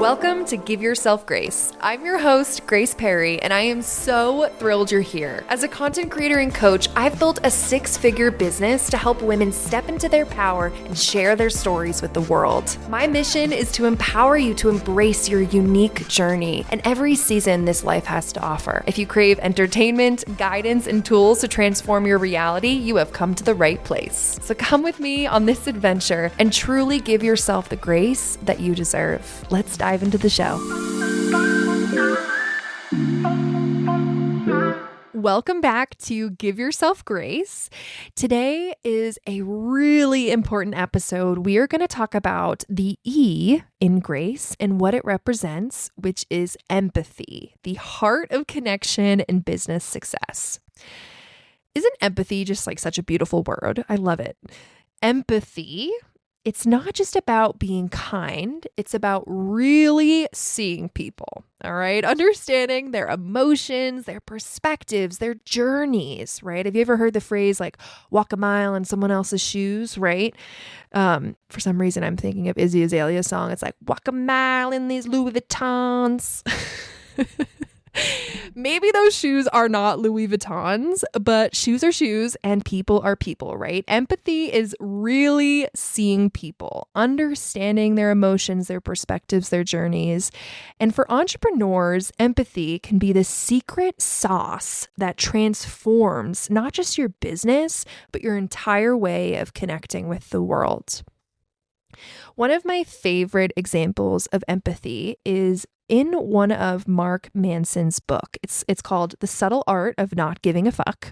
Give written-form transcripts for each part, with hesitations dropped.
Welcome to Give Yourself Grace. I'm your host, Grace Perry, and I am so thrilled you're here. As a content creator and coach, I've built a 6-figure business to help women step into their power and share their stories with the world. My mission is to empower you to embrace your unique journey and every season this life has to offer. If you crave entertainment, guidance, and tools to transform your reality, you have come to the right place. So come with me on this adventure and truly give yourself the grace that you deserve. Let's dive into the show. Welcome back to Give Yourself Grace. Today is a really important episode. We are going to talk about the E in grace and what it represents, which is empathy, the heart of connection and business success. Isn't empathy just like such a beautiful word? I love it. Empathy. It's not just about being kind, it's about really seeing people, all right? Understanding their emotions, their perspectives, their journeys, right? Have you ever heard the phrase like walk a mile in someone else's shoes, right? For some reason, I'm thinking of Izzy Azalea's song. It's like, walk a mile in these Louis Vuittons. Maybe those shoes are not Louis Vuittons, but shoes are shoes and people are people, right? Empathy is really seeing people, understanding their emotions, their perspectives, their journeys. And for entrepreneurs, empathy can be the secret sauce that transforms not just your business, but your entire way of connecting with the world. One of my favorite examples of empathy is in one of Mark Manson's book. It's called The Subtle Art of Not Giving a Fuck.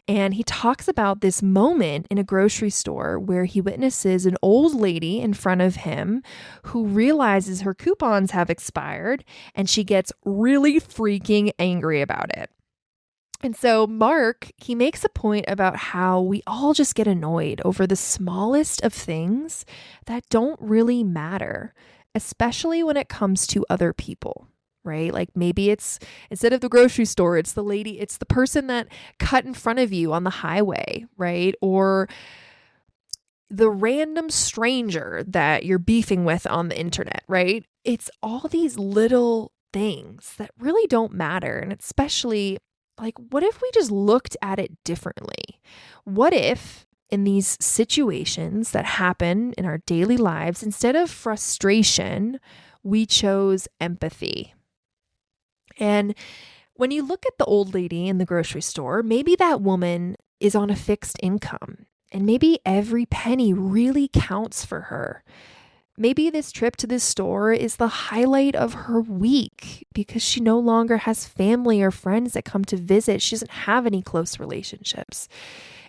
And he talks about this moment in a grocery store where he witnesses an old lady in front of him who realizes her coupons have expired and she gets really freaking angry about it. And so Mark, he makes a point about how we all just get annoyed over the smallest of things that don't really matter, especially when it comes to other people, right? Like maybe it's instead of the grocery store, it's the person that cut in front of you on the highway, right? Or the random stranger that you're beefing with on the internet, right? It's all these little things that really don't matter. And especially like, what if we just looked at it differently? What if in these situations that happen in our daily lives, instead of frustration, we chose empathy? And when you look at the old lady in the grocery store, maybe that woman is on a fixed income and maybe every penny really counts for her. Maybe this trip to this store is the highlight of her week because she no longer has family or friends that come to visit. She doesn't have any close relationships.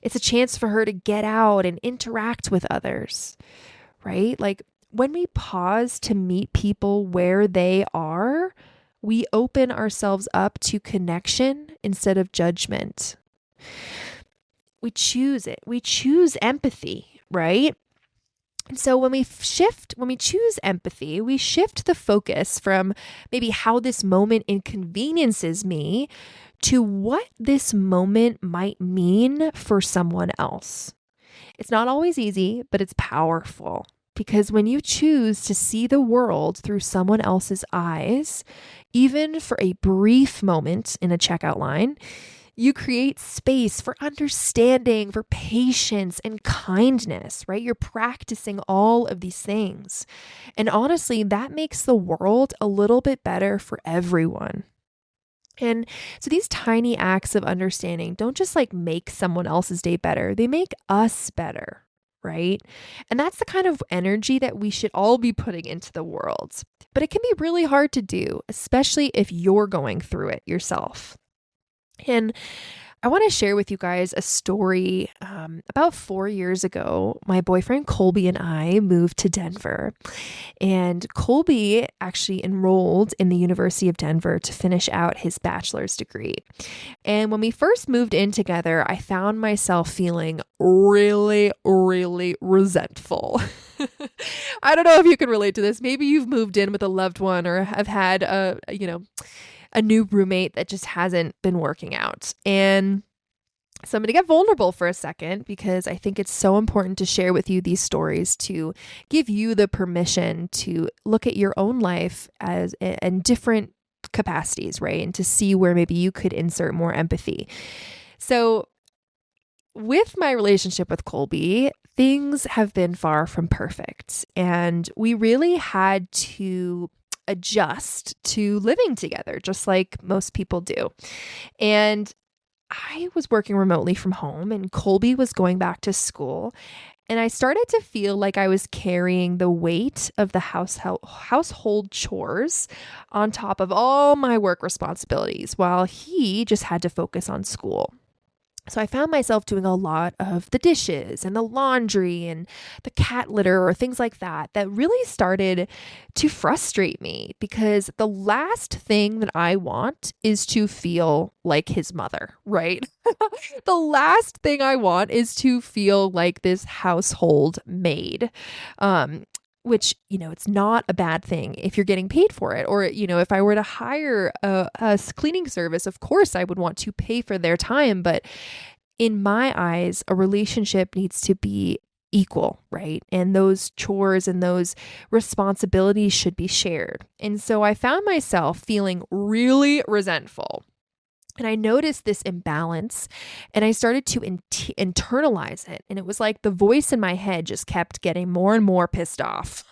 It's a chance for her to get out and interact with others, right? Like when we pause to meet people where they are, we open ourselves up to connection instead of judgment. We choose it. We choose empathy, right? And so when we choose empathy, we shift the focus from maybe how this moment inconveniences me to what this moment might mean for someone else. It's not always easy, but it's powerful because when you choose to see the world through someone else's eyes, even for a brief moment in a checkout line, you create space for understanding, for patience and kindness, right? You're practicing all of these things. And honestly, that makes the world a little bit better for everyone. And so these tiny acts of understanding don't just like make someone else's day better, they make us better, right? And that's the kind of energy that we should all be putting into the world. But it can be really hard to do, especially if you're going through it yourself. And I want to share with you guys a story. About 4 years ago, my boyfriend Colby and I moved to Denver. And Colby actually enrolled in the University of Denver to finish out his bachelor's degree. And when we first moved in together, I found myself feeling really, really resentful. I don't know if you can relate to this. Maybe you've moved in with a loved one or have had a new roommate that just hasn't been working out. And So I'm going to get vulnerable for a second because I think it's so important to share with you these stories to give you the permission to look at your own life as in different capacities, right? And to see where maybe you could insert more empathy. So with my relationship with Colby, things have been far from perfect. And we really had to adjust to living together, just like most people do. And I was working remotely from home, and Colby was going back to school. And I started to feel like I was carrying the weight of the household chores on top of all my work responsibilities, while he just had to focus on school. So I found myself doing a lot of the dishes and the laundry and the cat litter or things like that really started to frustrate me, because the last thing that I want is to feel like his mother, right? The last thing I want is to feel like this household maid. Which, it's not a bad thing if you're getting paid for it. Or, if I were to hire a cleaning service, of course I would want to pay for their time. But in my eyes, a relationship needs to be equal, right? And those chores and those responsibilities should be shared. And so I found myself feeling really resentful. And I noticed this imbalance, and I started to internalize it. And it was like the voice in my head just kept getting more and more pissed off.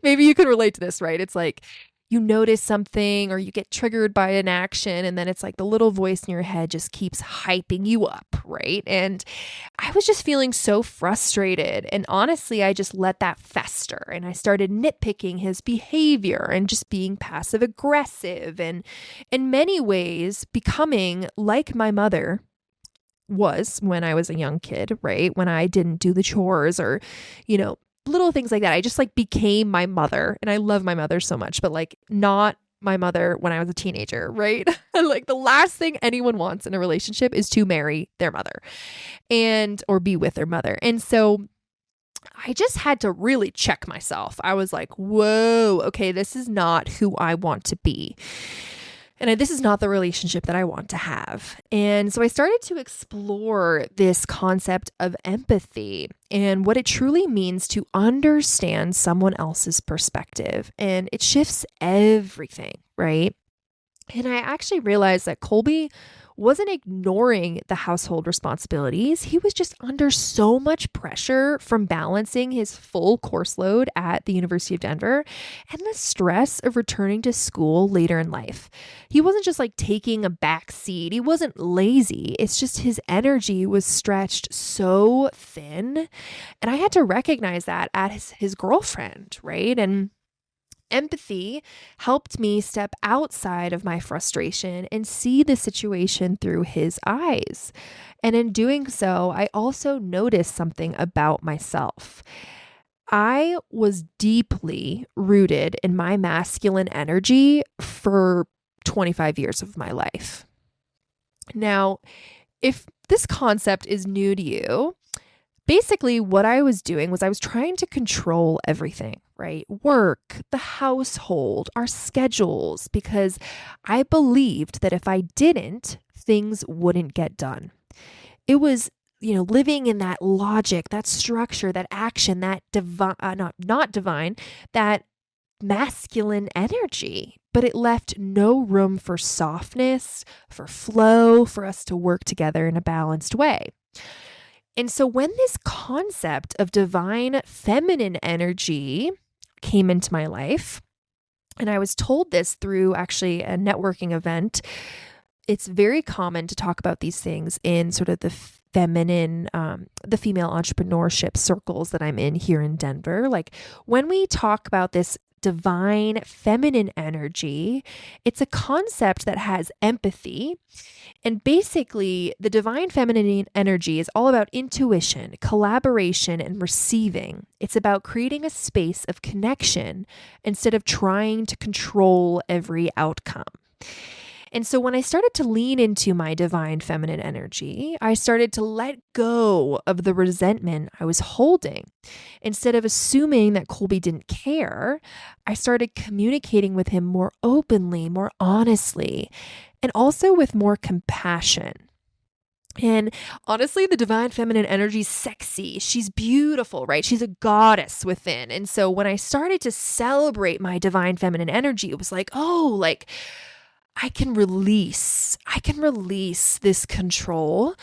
Maybe you can relate to this, right? It's like you notice something or you get triggered by an action, and then it's like the little voice in your head just keeps hyping you up, right? And I was just feeling so frustrated. And honestly, I just let that fester, and I started nitpicking his behavior and just being passive aggressive, and in many ways becoming like my mother was when I was a young kid, right? When I didn't do the chores or, little things like that. I just became my mother, and I love my mother so much, but not my mother when I was a teenager, right? The last thing anyone wants in a relationship is to marry their mother or be with their mother. And so I just had to really check myself. I was like, whoa, okay, this is not who I want to be. And this is not the relationship that I want to have. And so I started to explore this concept of empathy and what it truly means to understand someone else's perspective. And it shifts everything, right? And I actually realized that Colby wasn't ignoring the household responsibilities. He was just under so much pressure from balancing his full course load at the University of Denver and the stress of returning to school later in life. He wasn't just taking a back seat. He wasn't lazy. It's just his energy was stretched so thin. And I had to recognize that as his girlfriend, right? And empathy helped me step outside of my frustration and see the situation through his eyes. And in doing so, I also noticed something about myself. I was deeply rooted in my masculine energy for 25 years of my life. Now, if this concept is new to you, basically what I was doing was I was trying to control everything, right? Work, the household, our schedules, because I believed that if I didn't, things wouldn't get done. It was, living in that logic, that structure, that action, that not divine, that masculine energy, but it left no room for softness, for flow, for us to work together in a balanced way. And so when this concept of divine feminine energy came into my life, and I was told this through actually a networking event, it's very common to talk about these things in sort of the feminine, the female entrepreneurship circles that I'm in here in Denver. When we talk about this divine feminine energy, it's a concept that has empathy. And basically, the divine feminine energy is all about intuition, collaboration, and receiving. It's about creating a space of connection instead of trying to control every outcome. And so when I started to lean into my divine feminine energy, I started to let go of the resentment I was holding. Instead of assuming that Colby didn't care, I started communicating with him more openly, more honestly, and also with more compassion. And honestly, the divine feminine energy is sexy. She's beautiful, right? She's a goddess within. And so when I started to celebrate my divine feminine energy, it was like, oh, like I can release this control,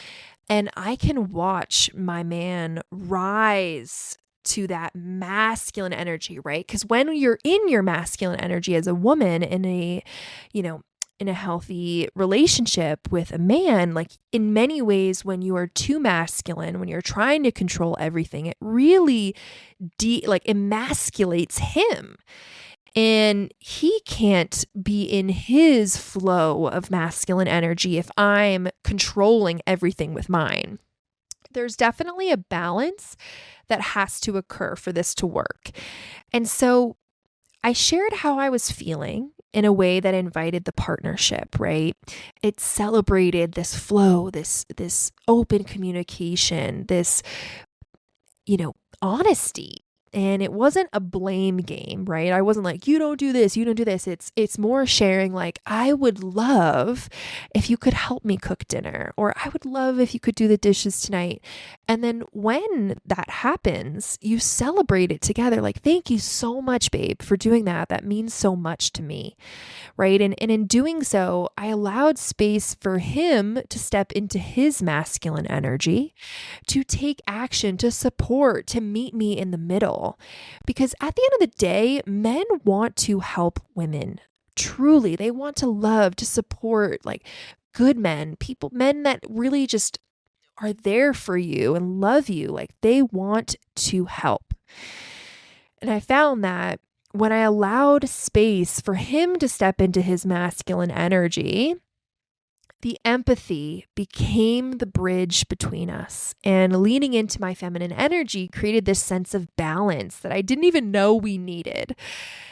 and I can watch my man rise to that masculine energy, right? Because when you're in your masculine energy as a woman in a, you know, in a healthy relationship with a man, like in many ways, when you are too masculine, when you're trying to control everything, it really like emasculates him. And he can't be in his flow of masculine energy if I'm controlling everything with mine. There's definitely a balance that has to occur for this to work. And so I shared how I was feeling in a way that invited the partnership, right? It celebrated this flow, this open communication, this, honesty. And it wasn't a blame game, right? I wasn't like, you don't do this, you don't do this. It's more sharing like, I would love if you could help me cook dinner, or I would love if you could do the dishes tonight. And then when that happens, you celebrate it together. Like, thank you so much, babe, for doing that. That means so much to me, right? And in doing so, I allowed space for him to step into his masculine energy, to take action, to support, to meet me in the middle. Because at the end of the day, men want to help women. Truly, they want to love, to support, like good men, men that really just are there for you and love you. Like they want to help. And I found that when I allowed space for him to step into his masculine energy, the empathy became the bridge between us, and leaning into my feminine energy created this sense of balance that I didn't even know we needed.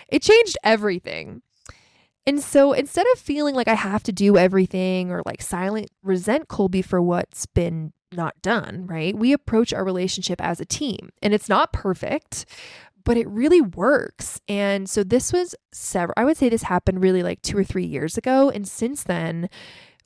It changed everything. And so instead of feeling like I have to do everything or like silent resent Colby for what's been not done, right? We approach our relationship as a team, and it's not perfect, but it really works. And so this was I would say this happened really like 2 or 3 years ago. And since then,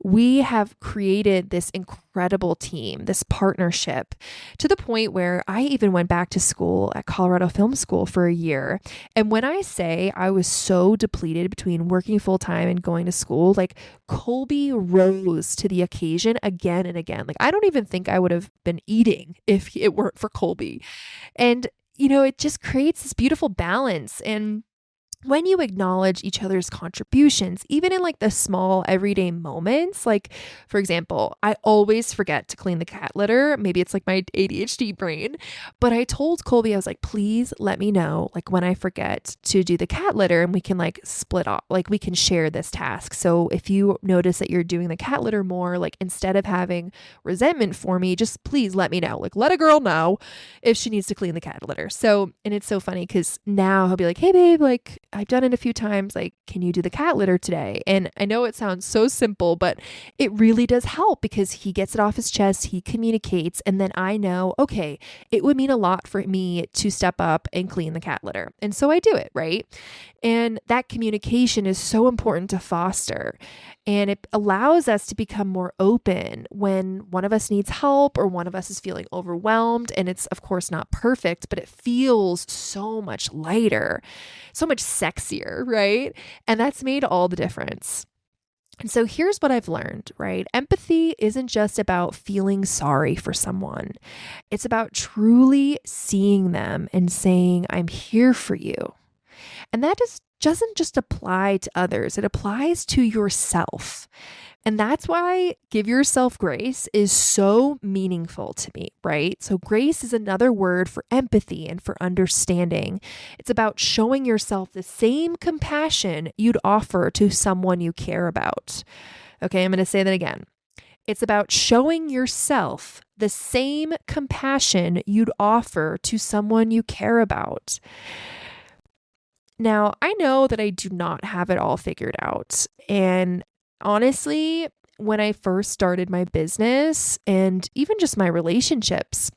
we have created this incredible team, this partnership, to the point where I even went back to school at Colorado Film School for a year. And when I say I was so depleted between working full time and going to school, like Colby rose to the occasion again and again. Like I don't even think I would have been eating if it weren't for Colby. And, it just creates this beautiful balance. And when you acknowledge each other's contributions, even in like the small everyday moments, like for example, I always forget to clean the cat litter. Maybe it's like my ADHD brain, but I told Colby, I was like, please let me know like when I forget to do the cat litter, and we can like split off, like we can share this task. So if you notice that you're doing the cat litter more, like instead of having resentment for me, just please let me know, like let a girl know if she needs to clean the cat litter. So, and it's so funny because now he'll be like, hey babe, like I've done it a few times. Like, can you do the cat litter today? And I know it sounds so simple, but it really does help because he gets it off his chest, he communicates, and then I know, okay, it would mean a lot for me to step up and clean the cat litter. And so I do it, right? And that communication is so important to foster. And it allows us to become more open when one of us needs help or one of us is feeling overwhelmed. And it's, of course, not perfect, but it feels so much lighter, so much sexier, right? And that's made all the difference. And so here's what I've learned, right? Empathy isn't just about feeling sorry for someone. It's about truly seeing them and saying, I'm here for you. And that doesn't just apply to others, it applies to yourself. And that's why give yourself grace is so meaningful to me, right? So grace is another word for empathy and for understanding. It's about showing yourself the same compassion you'd offer to someone you care about. Okay, I'm going to say that again. It's about showing yourself the same compassion you'd offer to someone you care about. Now, I know that I do not have it all figured out. And honestly, when I first started my business and even just my relationships,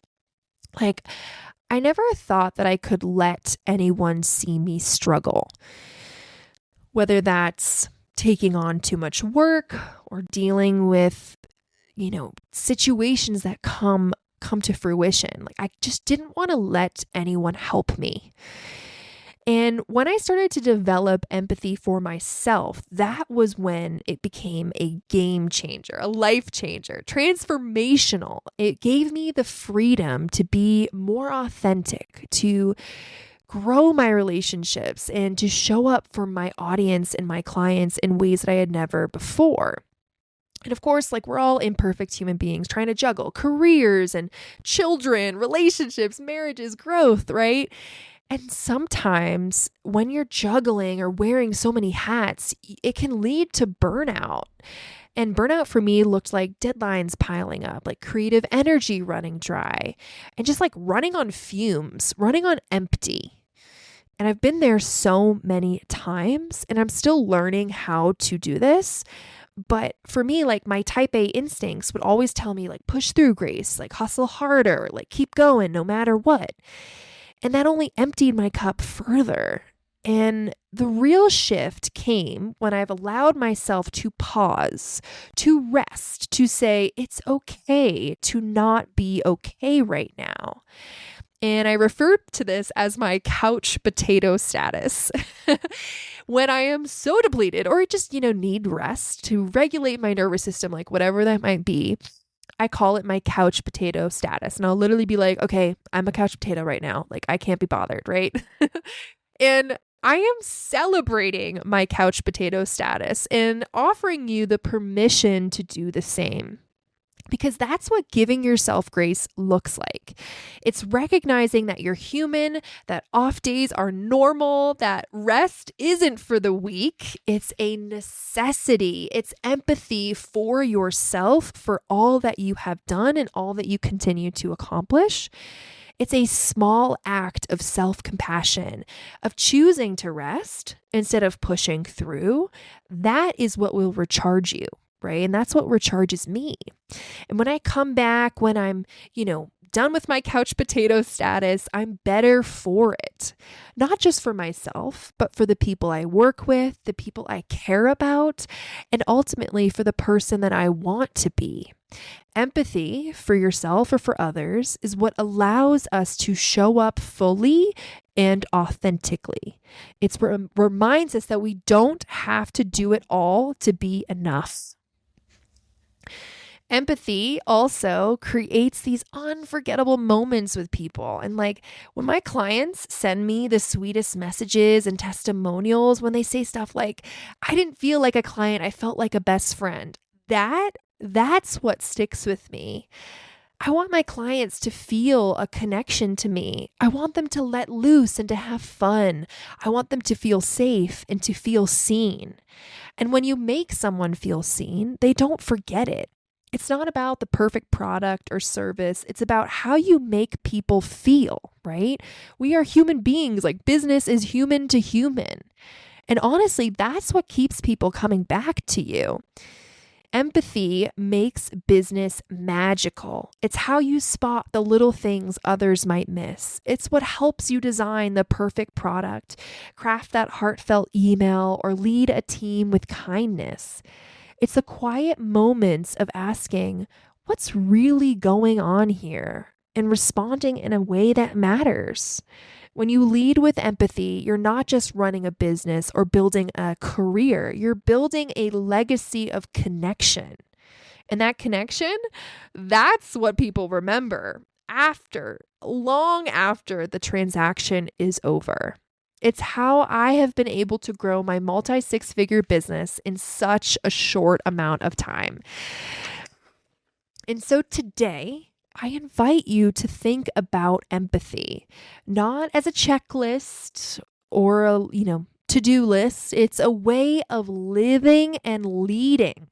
like I never thought that I could let anyone see me struggle. Whether that's taking on too much work or dealing with, situations that come to fruition. Like I just didn't want to let anyone help me. And when I started to develop empathy for myself, that was when it became a game changer, a life changer, transformational. It gave me the freedom to be more authentic, to grow my relationships, and to show up for my audience and my clients in ways that I had never before. And of course, like we're all imperfect human beings trying to juggle careers and children, relationships, marriages, growth, right? And sometimes when you're juggling or wearing so many hats, it can lead to burnout. And burnout for me looked like deadlines piling up, like creative energy running dry, and just like running on fumes, running on empty. And I've been there so many times, and I'm still learning how to do this. But for me, like my type A instincts would always tell me like, push through, Grace, like hustle harder, like keep going no matter what. And that only emptied my cup further. And the real shift came when I've allowed myself to pause, to rest, to say it's okay to not be okay right now. And I referred to this as my couch potato status. When I am so depleted or just, need rest to regulate my nervous system, like whatever that might be, I call it my couch potato status. And I'll literally be like, okay, I'm a couch potato right now. Like I can't be bothered, right? And I am celebrating my couch potato status and offering you the permission to do the same. Because that's what giving yourself grace looks like. It's recognizing that you're human, that off days are normal, that rest isn't for the weak. It's a necessity. It's empathy for yourself, for all that you have done and all that you continue to accomplish. It's a small act of self-compassion, of choosing to rest instead of pushing through. That is what will recharge you. Right? And that's what recharges me. And when I come back, when I'm, done with my couch potato status, I'm better for it. Not just for myself, but for the people I work with, the people I care about, and ultimately for the person that I want to be. Empathy for yourself or for others is what allows us to show up fully and authentically. It reminds us that we don't have to do it all to be enough. Empathy also creates these unforgettable moments with people. And like when my clients send me the sweetest messages and testimonials, when they say stuff like, I didn't feel like a client, I felt like a best friend. That's what sticks with me. I want my clients to feel a connection to me. I want them to let loose and to have fun. I want them to feel safe and to feel seen. And when you make someone feel seen, they don't forget it. It's not about the perfect product or service. It's about how you make people feel, right? We are human beings. Like business is human to human. And honestly, that's what keeps people coming back to you. Empathy makes business magical. It's how you spot the little things others might miss. It's what helps you design the perfect product, craft that heartfelt email, or lead a team with kindness. It's the quiet moments of asking, what's really going on here? And responding in a way that matters. When you lead with empathy, you're not just running a business or building a career. You're building a legacy of connection. And that connection, that's what people remember long after the transaction is over. It's how I have been able to grow my multi-six-figure business in such a short amount of time. And so today, I invite you to think about empathy, not as a checklist or a, to-do list. It's a way of living and leading.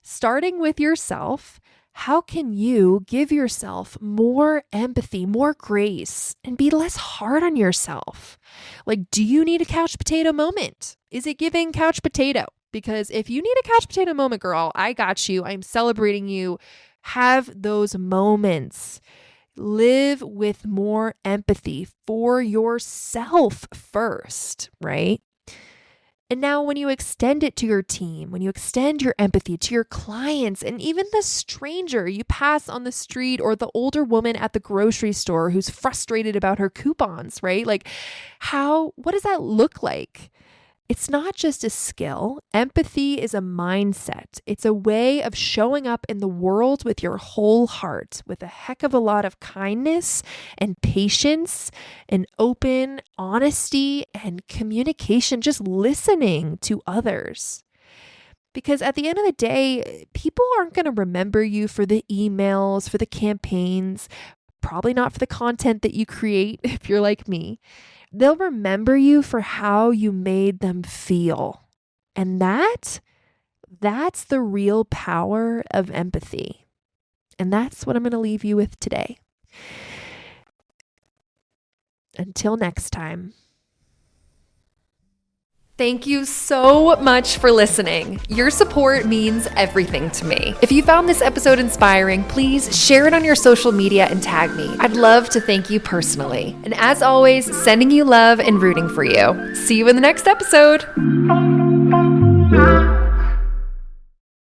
Starting with yourself, how can you give yourself more empathy, more grace, and be less hard on yourself? Like, do you need a couch potato moment? Is it giving couch potato? Because if you need a couch potato moment, girl, I got you. I'm celebrating you. Have those moments. Live with more empathy for yourself first, right? And now when you extend it to your team, when you extend your empathy to your clients and even the stranger you pass on the street or the older woman at the grocery store who's frustrated about her coupons, right? Like what does that look like? It's not just a skill. Empathy is a mindset. It's a way of showing up in the world with your whole heart, with a heck of a lot of kindness and patience and open honesty and communication, just listening to others. Because at the end of the day, people aren't going to remember you for the emails, for the campaigns, probably not for the content that you create if you're like me. They'll remember you for how you made them feel. And that's the real power of empathy. And that's what I'm going to leave you with today. Until next time. Thank you so much for listening. Your support means everything to me. If you found this episode inspiring, please share it on your social media and tag me. I'd love to thank you personally. And as always, sending you love and rooting for you. See you in the next episode.